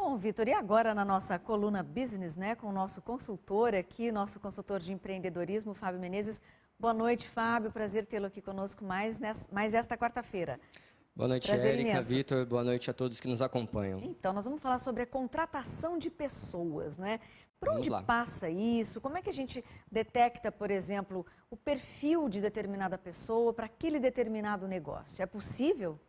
Bom, Vitor, e agora na nossa coluna Business, né, com o nosso consultor aqui, nosso consultor de empreendedorismo, Fábio Menezes. Boa noite, Fábio. Prazer tê-lo aqui conosco mais esta quarta-feira. Boa noite, Prazer Érica, imenso. Vitor. Boa noite a todos que nos acompanham. Então, nós vamos falar sobre a contratação de pessoas, né? Por Vamos onde lá. passa isso? Como é que a gente detecta, por exemplo, o perfil de determinada pessoa para aquele determinado negócio? É possível?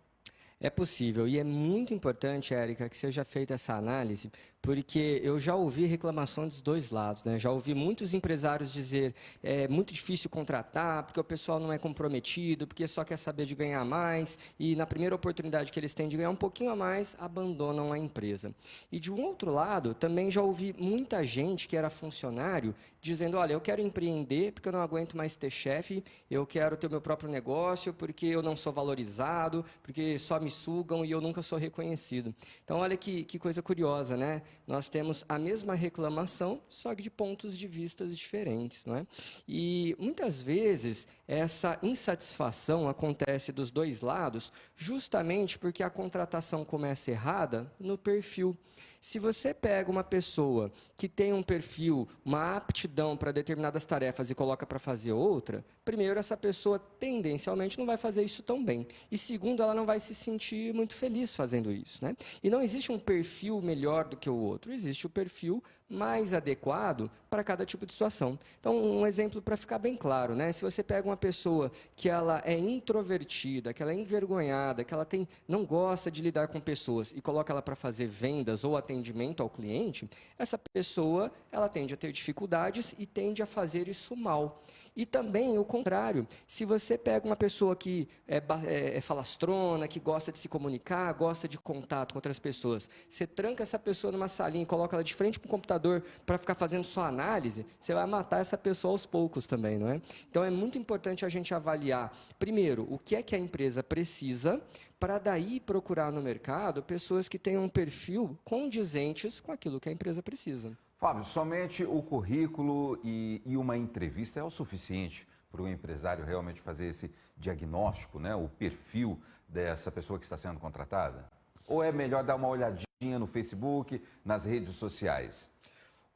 É possível e é muito importante, Érica, que seja feita essa análise, porque eu já ouvi reclamação dos dois lados, né? Já ouvi muitos empresários dizer é muito difícil contratar, porque o pessoal não é comprometido, porque só quer saber de ganhar mais e na primeira oportunidade que eles têm de ganhar um pouquinho a mais, abandonam a empresa. E de um outro lado, também já ouvi muita gente que era funcionário dizendo, olha, eu quero empreender porque eu não aguento mais ter chefe, eu quero ter o meu próprio negócio porque eu não sou valorizado, porque só me sugam e eu nunca sou reconhecido. Então, olha que coisa curiosa, né? Nós temos a mesma reclamação, só que de pontos de vista diferentes, não é? E muitas vezes essa insatisfação acontece dos dois lados, justamente porque a contratação começa errada no perfil. Se você pega uma pessoa que tem um perfil, uma aptidão para determinadas tarefas e coloca para fazer outra, primeiro, essa pessoa tendencialmente não vai fazer isso tão bem. E segundo, ela não vai se sentir muito feliz fazendo isso, né? E não existe um perfil melhor do que o outro, existe o perfil mais adequado para cada tipo de situação. Então, um exemplo para ficar bem claro, né? Se você pega uma pessoa que ela é introvertida, que ela é envergonhada, que ela não gosta de lidar com pessoas e coloca ela para fazer vendas ou atendimento ao cliente, essa pessoa ela tende a ter dificuldades e tende a fazer isso mal. E também o contrário, se você pega uma pessoa que é falastrona, que gosta de se comunicar, gosta de contato com outras pessoas, você tranca essa pessoa numa salinha e coloca ela de frente para o computador para ficar fazendo só análise, você vai matar essa pessoa aos poucos também, não é? Então é muito importante a gente avaliar, primeiro, o que é que a empresa precisa, para daí procurar no mercado pessoas que tenham um perfil condizentes com aquilo que a empresa precisa. Fábio, somente o currículo e uma entrevista é o suficiente para o empresário realmente fazer esse diagnóstico, né? O perfil dessa pessoa que está sendo contratada? Ou é melhor dar uma olhadinha no Facebook, nas redes sociais?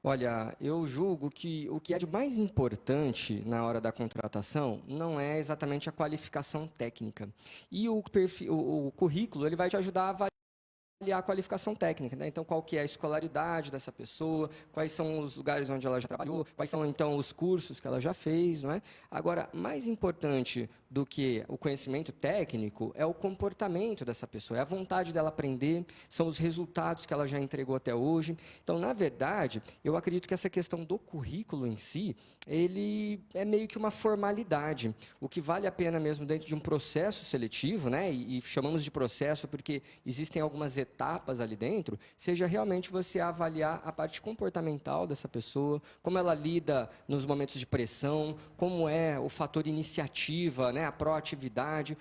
Olha, eu julgo que o que é de mais importante na hora da contratação não é exatamente a qualificação técnica. E o currículo ele vai te ajudar a avaliar a qualificação técnica, né? Então, qual que é a escolaridade dessa pessoa, quais são os lugares onde ela já trabalhou, quais são, então, os cursos que ela já fez, não é? Agora, mais importante do que o conhecimento técnico é o comportamento dessa pessoa, é a vontade dela aprender, são os resultados que ela já entregou até hoje. Então, na verdade, eu acredito que essa questão do currículo em si, ele é meio que uma formalidade. O que vale a pena mesmo dentro de um processo seletivo, né? E chamamos de processo porque existem algumas etapas ali dentro, seja realmente você avaliar a parte comportamental dessa pessoa, como ela lida nos momentos de pressão, como é o fator iniciativa, né, a proatividade,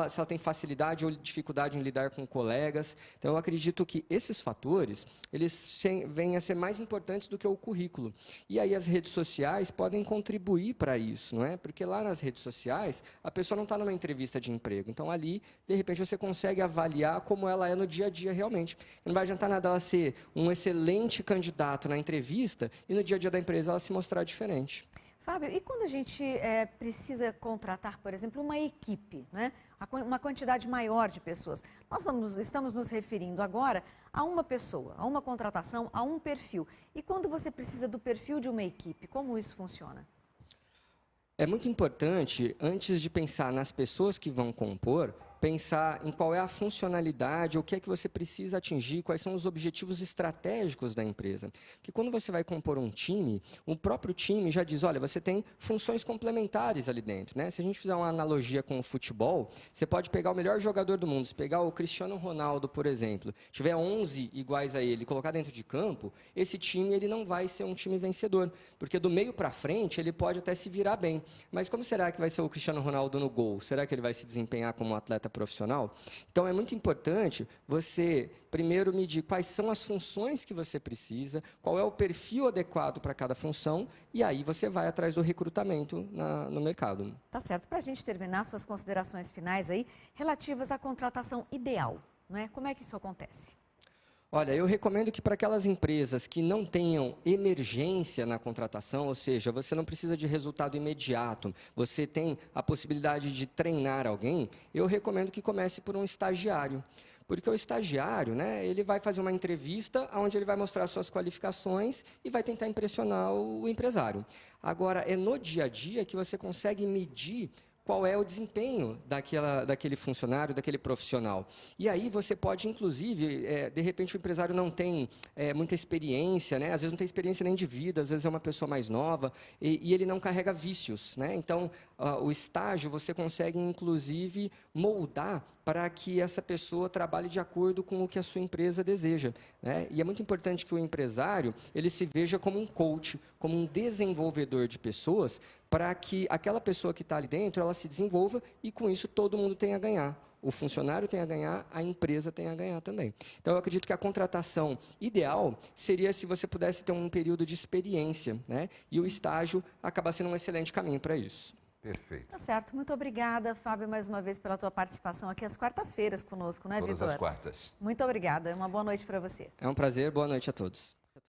se ela tem facilidade ou dificuldade em lidar com colegas. Então, eu acredito que esses fatores, eles vêm a ser mais importantes do que o currículo. E aí as redes sociais podem contribuir para isso, não é? Porque lá nas redes sociais, a pessoa não está numa entrevista de emprego. Então, ali, de repente, você consegue avaliar como ela é no dia a dia realmente. Não vai adiantar nada ela ser um excelente candidato na entrevista e no dia a dia da empresa ela se mostrar diferente. Fábio, e quando a gente precisa contratar, por exemplo, uma equipe, né? Uma quantidade maior de pessoas? Nós estamos nos referindo agora a uma pessoa, a uma contratação, a um perfil. E quando você precisa do perfil de uma equipe, como isso funciona? É muito importante, antes de pensar nas pessoas que vão compor, pensar em qual é a funcionalidade, o que é que você precisa atingir, quais são os objetivos estratégicos da empresa. Porque quando você vai compor um time, o próprio time já diz, olha, você tem funções complementares ali dentro, né? Se a gente fizer uma analogia com o futebol, você pode pegar o melhor jogador do mundo, se pegar o Cristiano Ronaldo, por exemplo, tiver 11 iguais a ele, colocar dentro de campo, esse time ele não vai ser um time vencedor, porque do meio para frente ele pode até se virar bem. Mas como será que vai ser o Cristiano Ronaldo no gol? Será que ele vai se desempenhar como um atleta profissional? Então, é muito importante você, primeiro, medir quais são as funções que você precisa, qual é o perfil adequado para cada função, e aí você vai atrás do recrutamento no mercado. Tá certo. Para a gente terminar, suas considerações finais aí, relativas à contratação ideal, não é? Como é que isso acontece? Olha, eu recomendo que para aquelas empresas que não tenham emergência na contratação, ou seja, você não precisa de resultado imediato, você tem a possibilidade de treinar alguém, eu recomendo que comece por um estagiário. Porque o estagiário, né, ele vai fazer uma entrevista onde ele vai mostrar suas qualificações e vai tentar impressionar o empresário. Agora, é no dia a dia que você consegue medir qual é o desempenho daquele funcionário, daquele profissional. E aí você pode, inclusive, de repente o empresário não tem muita experiência, né? Às vezes não tem experiência nem de vida, às vezes é uma pessoa mais nova, e ele não carrega vícios, né? Então, o estágio você consegue, inclusive, moldar para que essa pessoa trabalhe de acordo com o que a sua empresa deseja, né? E é muito importante que o empresário ele se veja como um coach, como um desenvolvedor de pessoas, para que aquela pessoa que está ali dentro, ela se desenvolva e, com isso, todo mundo tenha a ganhar. O funcionário tem a ganhar, a empresa tem a ganhar também. Então, eu acredito que a contratação ideal seria se você pudesse ter um período de experiência, né? E o estágio acaba sendo um excelente caminho para isso. Perfeito. Tá certo. Muito obrigada, Fábio, mais uma vez pela tua participação aqui às quartas-feiras conosco, né, Vitor? Todas as quartas. Muito obrigada. Uma boa noite para você. É um prazer. Boa noite a todos.